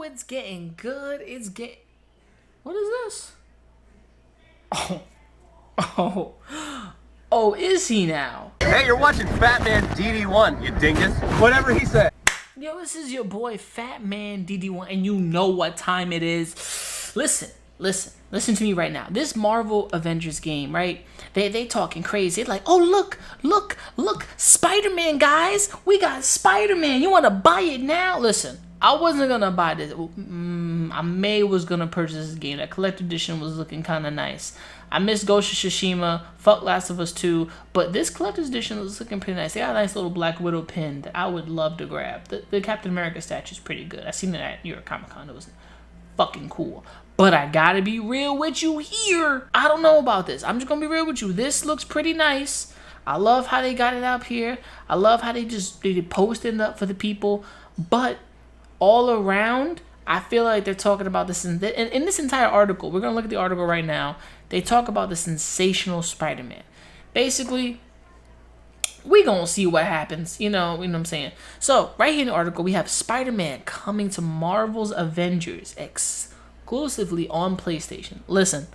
it's getting good. It's getting... What is this? Oh. Oh. Oh, is he now? Hey, you're watching Fat Man DD1, you dingus. Whatever he said. Yo, this is your boy Fat Man DD1, and you know what time it is. Listen to me right now. This Marvel Avengers game, right? They talking crazy. They're like, oh, look, Spider-Man, guys. We got Spider-Man. You want to buy it now? Listen, I wasn't going to buy this. I was going to purchase this game. That collector edition was looking kind of nice. I missed Ghost of Tsushima, fuck Last of Us 2, but this collector's edition was looking pretty nice. They got a nice little Black Widow pin that I would love to grab. The Captain America statue is pretty good. I seen it at New York Comic Con. It was fucking cool. But I gotta be real with you here. I don't know about this. I'm just gonna be real with you. This looks pretty nice. I love how they got it up here. I love how they posted it up for the people. But all around, I feel like they're talking about this in this entire article. We're gonna look at the article right now. They talk about the sensational Spider-Man. Basically, we gonna see what happens. You know what I'm saying? So, right here in the article, we have Spider-Man coming to Marvel's Avengers exclusively on PlayStation. Listen.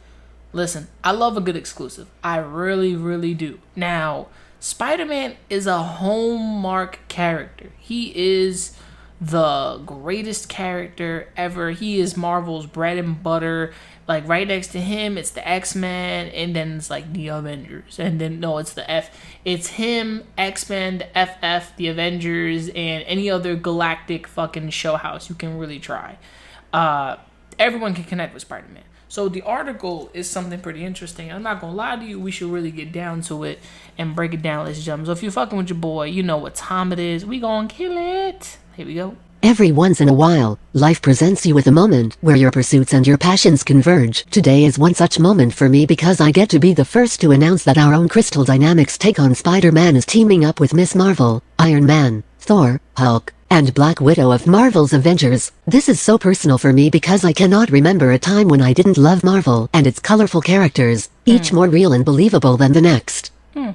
I love a good exclusive. I really, really do. Now, Spider-Man is a hallmark character. He is the greatest character ever. He is Marvel's bread and butter. Like, right next to him, it's the X-Men, and then it's like the Avengers. And then, no, it's it's him, X-Men, the FF, the Avengers, and any other galactic fucking show house you can really try. Everyone can connect with Spider-Man. So the article is something pretty interesting. I'm not gonna lie to you, we should really get down to it and break it down, ladies and gentlemen. So if you're fucking with your boy, you know what time it is. We gonna kill it. Here we go. Every once in a while, life presents you with a moment where your pursuits and your passions converge. Today is one such moment for me because I get to be the first to announce that our own Crystal Dynamics take on Spider-Man is teaming up with Miss Marvel, Iron Man, Thor, Hulk, and Black Widow of Marvel's Avengers. This is so personal for me because I cannot remember a time when I didn't love Marvel and its colorful characters, each more real and believable than the next.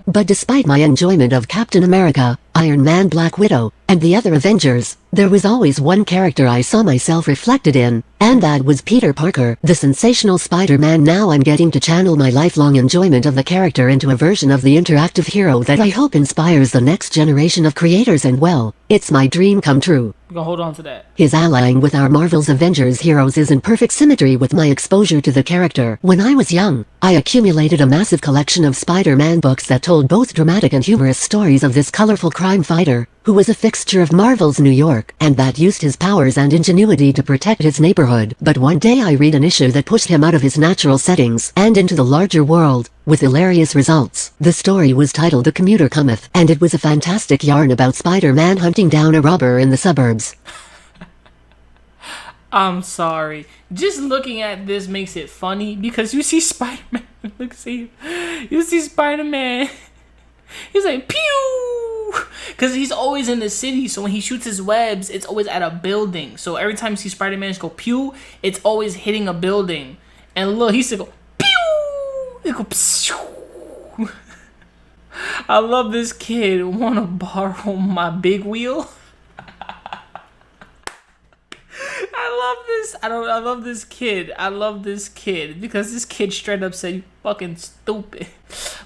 But despite my enjoyment of Captain America, Iron Man, Black Widow, and the other Avengers, there was always one character I saw myself reflected in, and that was Peter Parker, the sensational Spider-Man. Now I'm getting to channel my lifelong enjoyment of the character into a version of the interactive hero that I hope inspires the next generation of creators, and well, it's my dream come true. We're gonna hold on to that. His allying with our Marvel's Avengers heroes is in perfect symmetry with my exposure to the character. When I was young, I accumulated a massive collection of Spider-Man books that told both dramatic and humorous stories of this colorful crime fighter, who was a fixture of Marvel's New York, and that used his powers and ingenuity to protect his neighborhood. But one day I read an issue that pushed him out of his natural settings and into the larger world, with hilarious results. The story was titled The Commuter Cometh, and it was a fantastic yarn about Spider-Man hunting down a robber in the suburbs. I'm sorry. Just looking at this makes it funny because you see Spider-Man. Look, see, you see Spider-Man. He's like, pew! Because he's always in the city, so when he shoots his webs, it's always at a building. So every time you see Spider-Man just go pew, it's always hitting a building. And look, he used to go pew! It go pshoo! I love this kid. Want to borrow my big wheel? I love this kid. I love this kid because this kid straight up said, "You fucking stupid."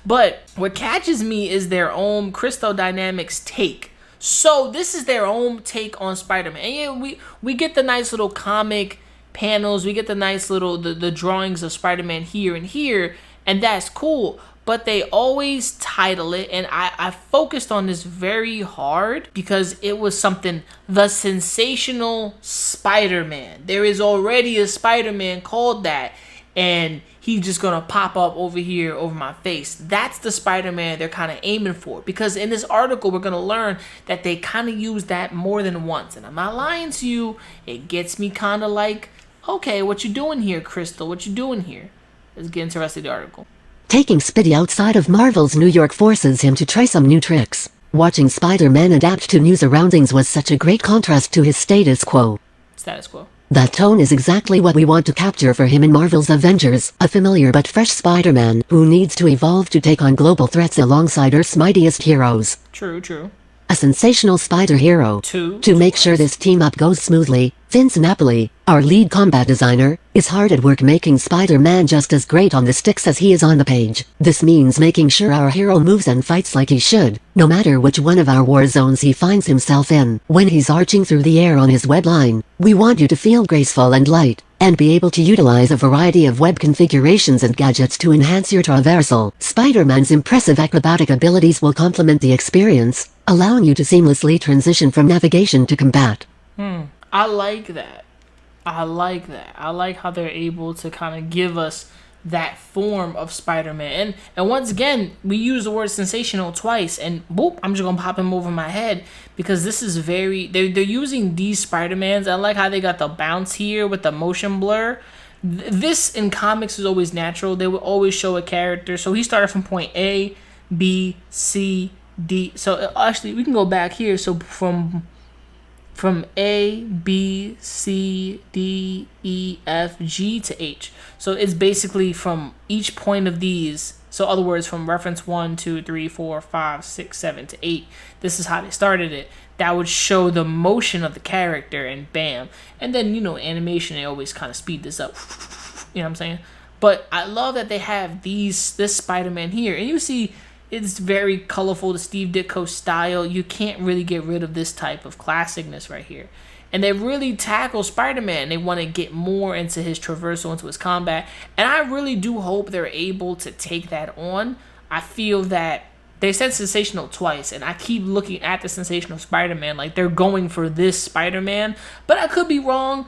But what catches me is their own Crystal Dynamics take. So this is their own take on Spider-Man. And yeah, we get the nice little comic panels. We get the nice little the drawings of Spider-Man here and here, and that's cool. But they always title it, and I focused on this very hard because it was something, the sensational Spider-Man. There is already a Spider-Man called that, and he's just gonna pop up over here over my face. That's the Spider-Man they're kind of aiming for, because in this article we're gonna learn that they kind of use that more than once. And I'm not lying to you, it gets me kind of like, okay, what you doing here, Crystal? What you doing here? Let's get into the rest of the article. Taking Spidey outside of Marvel's New York forces him to try some new tricks. Watching Spider-Man adapt to new surroundings was such a great contrast to his status quo. That tone is exactly what we want to capture for him in Marvel's Avengers, a familiar but fresh Spider-Man who needs to evolve to take on global threats alongside Earth's mightiest heroes. True. A sensational spider hero. To make sure this team-up goes smoothly, Vince Napoli, our lead combat designer, is hard at work making Spider-Man just as great on the sticks as he is on the page. This means making sure our hero moves and fights like he should, no matter which one of our war zones he finds himself in. When he's arching through the air on his web line, we want you to feel graceful and light, and be able to utilize a variety of web configurations and gadgets to enhance your traversal. Spider-Man's impressive acrobatic abilities will complement the experience, allowing you to seamlessly transition from navigation to combat. I like that. I like how they're able to kind of give us that form of Spider-Man. And once again, we use the word sensational twice, and boop, I'm just gonna pop him over my head because this is very they're using these Spider-Mans. I like how they got the bounce here with the motion blur. This in comics is always natural. They would always show a character. So he started from point A, B, C, D. So actually we can go back here. So from A, B, C, D, E, F, G to H. So it's basically from each point of these. So other words, from reference 1, 2, 3, 4, 5, 6, 7 to 8. This is how they started it. That would show the motion of the character and bam. And then, animation, they always kind of speed this up. You know what I'm saying? But I love that they have this Spider-Man here. And you see it's very colorful, the Steve Ditko style. You can't really get rid of this type of classicness right here. And they really tackle Spider-Man. They want to get more into his traversal, into his combat. And I really do hope they're able to take that on. I feel that they said sensational twice, and I keep looking at the sensational Spider-Man like they're going for this Spider-Man. But I could be wrong.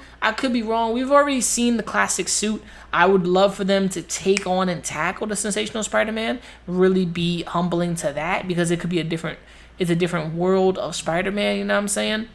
We've already seen the classic suit. I would love for them to take on and tackle the sensational Spider-Man. Really be humbling to that, because it could be it's a different world of Spider-Man, you know what I'm saying?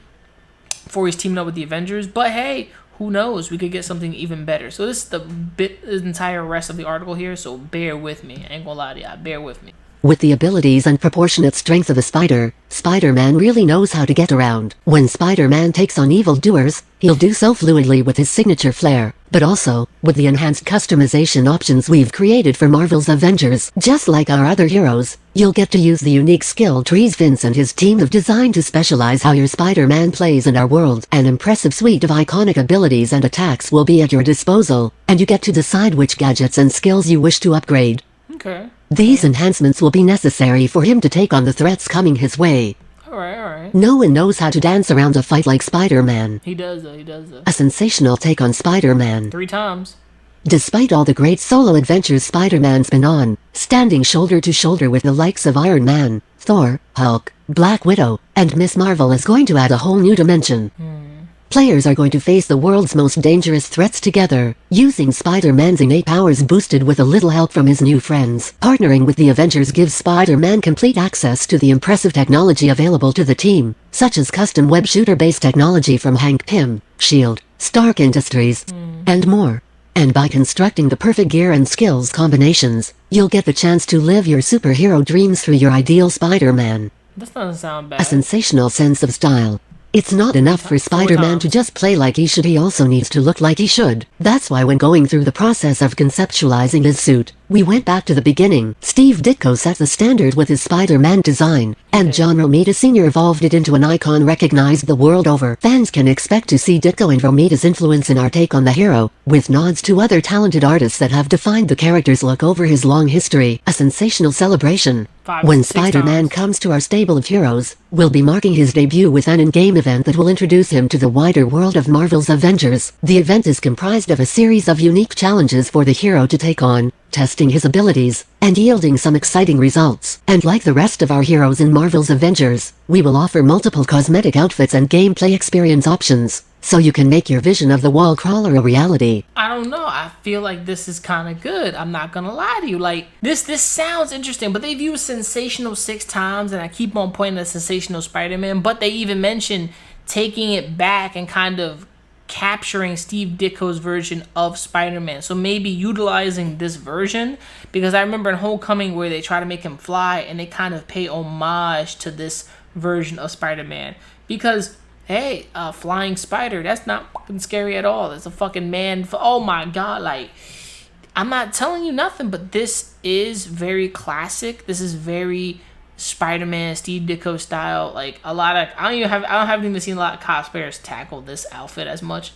Before he's teaming up with the Avengers. But hey, who knows? We could get something even better. So this is the entire rest of the article here, so bear with me. I ain't gonna lie to y'all, bear with me. With the abilities and proportionate strength of a spider, Spider-Man really knows how to get around. When Spider-Man takes on evildoers, he'll do so fluidly with his signature flair, but also, with the enhanced customization options we've created for Marvel's Avengers. Just like our other heroes, you'll get to use the unique skill trees Vince and his team have designed to specialize how your Spider-Man plays in our world. An impressive suite of iconic abilities and attacks will be at your disposal, and you get to decide which gadgets and skills you wish to upgrade. Okay. These enhancements will be necessary for him to take on the threats coming his way. Alright. No one knows how to dance around a fight like Spider-Man. He does though. A sensational take on Spider-Man. 3 times. Despite all the great solo adventures Spider-Man's been on, standing shoulder to shoulder with the likes of Iron Man, Thor, Hulk, Black Widow, and Miss Marvel is going to add a whole new dimension. Players are going to face the world's most dangerous threats together, using Spider-Man's innate powers boosted with a little help from his new friends. Partnering with the Avengers gives Spider-Man complete access to the impressive technology available to the team, such as custom web shooter-based technology from Hank Pym, S.H.I.E.L.D., Stark Industries, and more. And by constructing the perfect gear and skills combinations, you'll get the chance to live your superhero dreams through your ideal Spider-Man. This doesn't sound bad. A sensational sense of style. It's not enough for Spider-Man to just play like he should, he also needs to look like he should. That's why when going through the process of conceptualizing his suit, we went back to the beginning. Steve Ditko set the standard with his Spider-Man design, and John Romita Sr. evolved it into an icon recognized the world over. Fans can expect to see Ditko and Romita's influence in our take on the hero, with nods to other talented artists that have defined the character's look over his long history. A sensational celebration. When Spider-Man comes to our stable of heroes, we'll be marking his debut with an in-game event that will introduce him to the wider world of Marvel's Avengers. The event is comprised of a series of unique challenges for the hero to take on, testing his abilities, and yielding some exciting results. And like the rest of our heroes in Marvel's Avengers, we will offer multiple cosmetic outfits and gameplay experience options, so you can make your vision of the wall crawler a reality. I don't know. I feel like this is kind of good. I'm not gonna lie to you. Like this sounds interesting, but they've used sensational 6 times, and I keep on pointing at sensational Spider-Man. But they even mentioned taking it back and kind of capturing Steve Ditko's version of Spider-Man. So maybe utilizing this version, because I remember in Homecoming where they try to make him fly, and they kind of pay homage to this version of Spider-Man. Because hey, flying spider, that's not fucking scary at all. It's a fucking man. Oh my god, like, I'm not telling you nothing, but this is very classic. This is very Spider-Man, Steve Ditko style. Like a lot of I haven't even seen a lot of cosplayers tackle this outfit as much,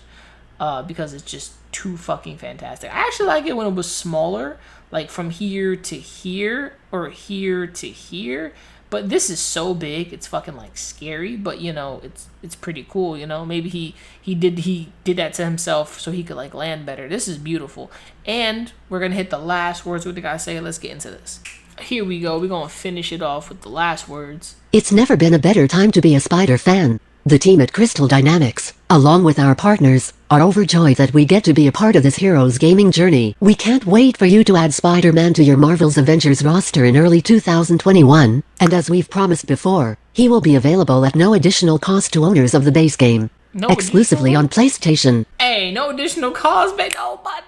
because it's just too fucking fantastic. I actually like it when it was smaller, like from here to here or here to here. But this is so big, it's fucking like scary. But you know, it's pretty cool. You know, maybe he did that to himself so he could like land better. This is beautiful, and we're gonna hit the last words with the guy say. Let's get into this. Here we go. We're gonna finish it off with the last words. It's never been a better time to be a Spider fan. The team at Crystal Dynamics, along with our partners, are overjoyed that we get to be a part of this hero's gaming journey. We can't wait for you to add Spider-Man to your Marvel's Avengers roster in early 2021, and as we've promised before, he will be available at no additional cost to owners of the base game. Exclusively on PlayStation. Hey, no additional cost, man. Oh, but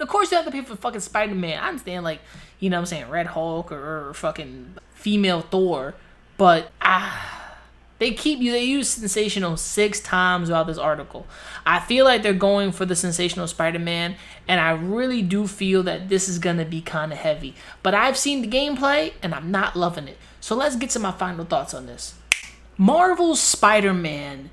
of course you have to pay for fucking Spider-Man. I understand, like, you know what I'm saying, Red Hulk or fucking female Thor, but they use sensational 6 times throughout this article. I feel like they're going for the sensational Spider-Man, and I really do feel that this is gonna be kind of heavy. But I've seen the gameplay, and I'm not loving it. So let's get to my final thoughts on this. Marvel's Spider-Man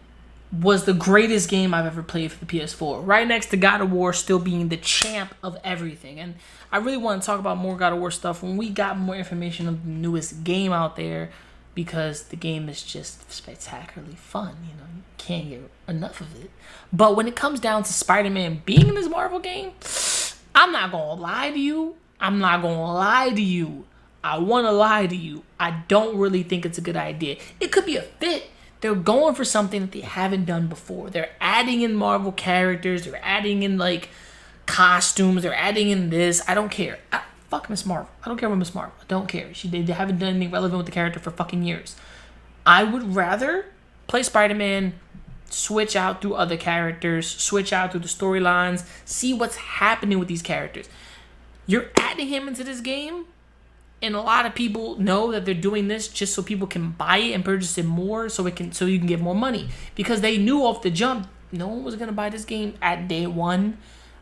was the greatest game I've ever played for the PS4. Right next to God of War still being the champ of everything. And I really want to talk about more God of War stuff when we got more information of the newest game out there, because the game is just spectacularly fun. You know, you can't get enough of it. But when it comes down to Spider-Man being in this Marvel game, I'm not going to lie to you. I want to lie to you. I don't really think it's a good idea. It could be a fit. They're going for something that they haven't done before. They're adding in Marvel characters. They're adding in, like, costumes. They're adding in this. I don't care. Fuck Miss Marvel. I don't care about Miss Marvel. I don't care. They haven't done anything relevant with the character for fucking years. I would rather play Spider-Man, switch out through other characters, switch out through the storylines, see what's happening with these characters. You're adding him into this game, and a lot of people know that they're doing this just so people can buy it and purchase it more, so you can get more money. Because they knew off the jump, no one was gonna buy this game at day one.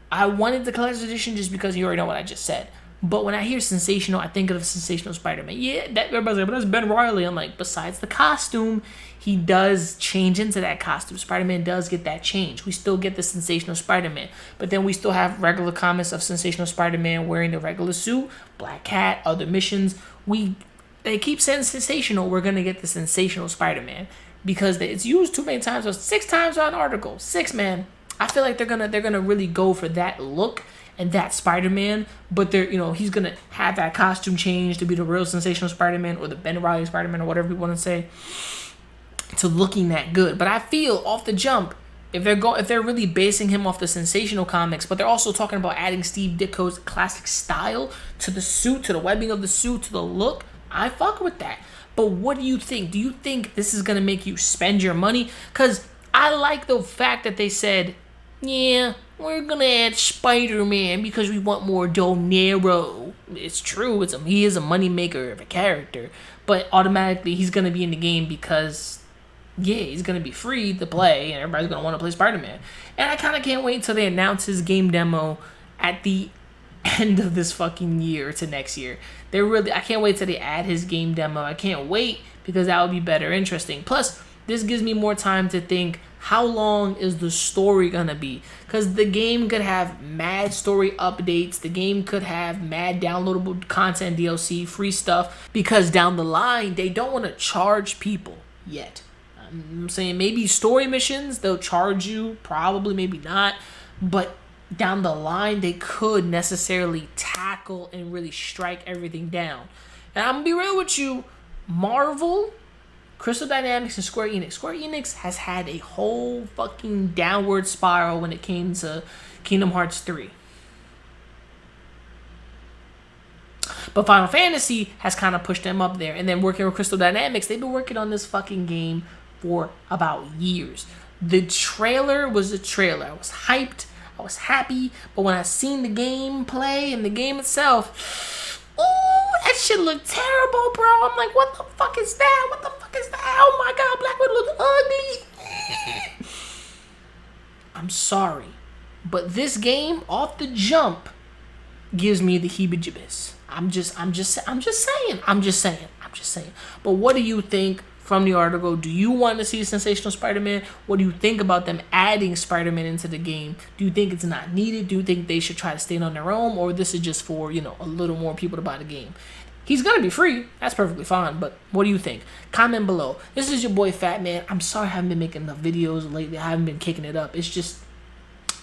I wanted the collector's edition just because you already know what I just said. But when I hear sensational, I think of sensational Spider-Man. Yeah, everybody's like, but that's Ben Reilly. I'm like, besides the costume, he does change into that costume. Spider-Man does get that change. We still get the sensational Spider-Man. But then we still have regular comments of sensational Spider-Man wearing the regular suit, Black Cat, other missions. They keep saying sensational. We're going to get the sensational Spider-Man because it's used too many times. So 6 times on an article. 6, man. I feel like they're gonna really go for that look and that Spider-Man, but he's gonna have that costume change to be the real sensational Spider-Man or the Ben Reilly Spider-Man or whatever you want to say, to looking that good. But I feel off the jump, if they're really basing him off the sensational comics, but they're also talking about adding Steve Ditko's classic style to the suit, to the webbing of the suit, to the look, I fuck with that. But what do you think? Do you think this is gonna make you spend your money? Because I like the fact that they said, yeah, we're gonna add Spider-Man because we want more dinero. It's true. He is a moneymaker of a character, but automatically he's gonna be in the game because, yeah, he's gonna be free to play, and everybody's gonna want to play Spider-Man. And I kind of can't wait until they announce his game demo at the end of this fucking year to next year. I can't wait till they add his game demo. I can't wait because that would be better, interesting. Plus, this gives me more time to think, how long is the story gonna be? Because the game could have mad story updates. The game could have mad downloadable content, DLC, free stuff. Because down the line, they don't want to charge people yet. I'm saying maybe story missions, they'll charge you. Probably, maybe not. But down the line, they could necessarily tackle and really strike everything down. And I'm gonna be real with you, Marvel, Crystal Dynamics, and Square Enix. Square Enix has had a whole fucking downward spiral when it came to Kingdom Hearts 3. But Final Fantasy has kind of pushed them up there. And then working with Crystal Dynamics, they've been working on this fucking game for about years. The trailer was a trailer. I was hyped. I was happy. But when I seen the gameplay and the game itself, oh, that shit looked terrible, bro. I'm like, what the fuck is that? What the fuck is that? Oh my god, Black Widow looks ugly. I'm sorry, but this game off the jump gives me the heebie-jeebies. I'm just saying. I'm just saying. But what do you think from the article? Do you want to see Sensational Spider-Man? What do you think about them adding Spider-Man into the game? Do you think it's not needed? Do you think they should try to stand on their own? Or this is just for, you know, a little more people to buy the game? He's going to be free. That's perfectly fine. But what do you think? Comment below. This is your boy Fat Man. I'm sorry I haven't been making enough videos lately. I haven't been kicking it up. It's just,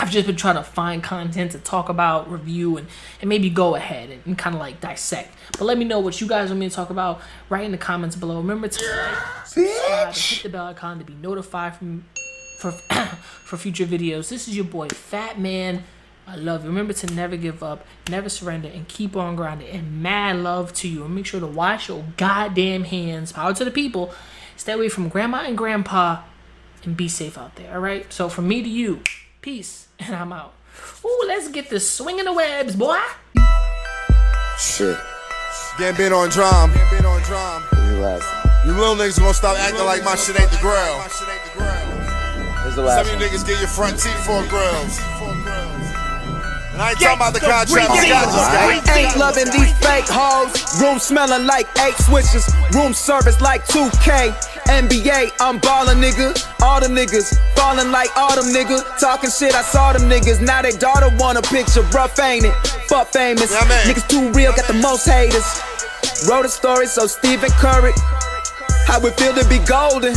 I've just been trying to find content to talk about, review, and maybe go ahead and kind of like dissect. But let me know what you guys want me to talk about right in the comments below. Remember to like, subscribe, and hit the bell icon to be notified for future videos. This is your boy Fat Man. I love you. Remember to never give up, never surrender, and keep on grinding. And mad love to you. And make sure to wash your goddamn hands. Power to the people. Stay away from grandma and grandpa. And be safe out there, alright? So from me to you, peace. And I'm out. Ooh, let's get this swinging the webs, boy. Shit. Getting on drum. You You little niggas gonna stop acting like my shit ain't the grill. Here's the last Some of one. you niggas get your front teeth for grills. And I ain't talking about the contract. I ain't loving these fake hoes. Room smelling like 8 switches. Room service like 2K. NBA, I'm ballin', nigga. All the niggas fallin' like autumn, nigga. Talking shit, I saw them niggas. Now they daughter want a picture. Rough, ain't it? Fuck famous. Yeah, man. Niggas too real, got the most haters. Wrote a story, so Stephen Curry. How it feel to be golden.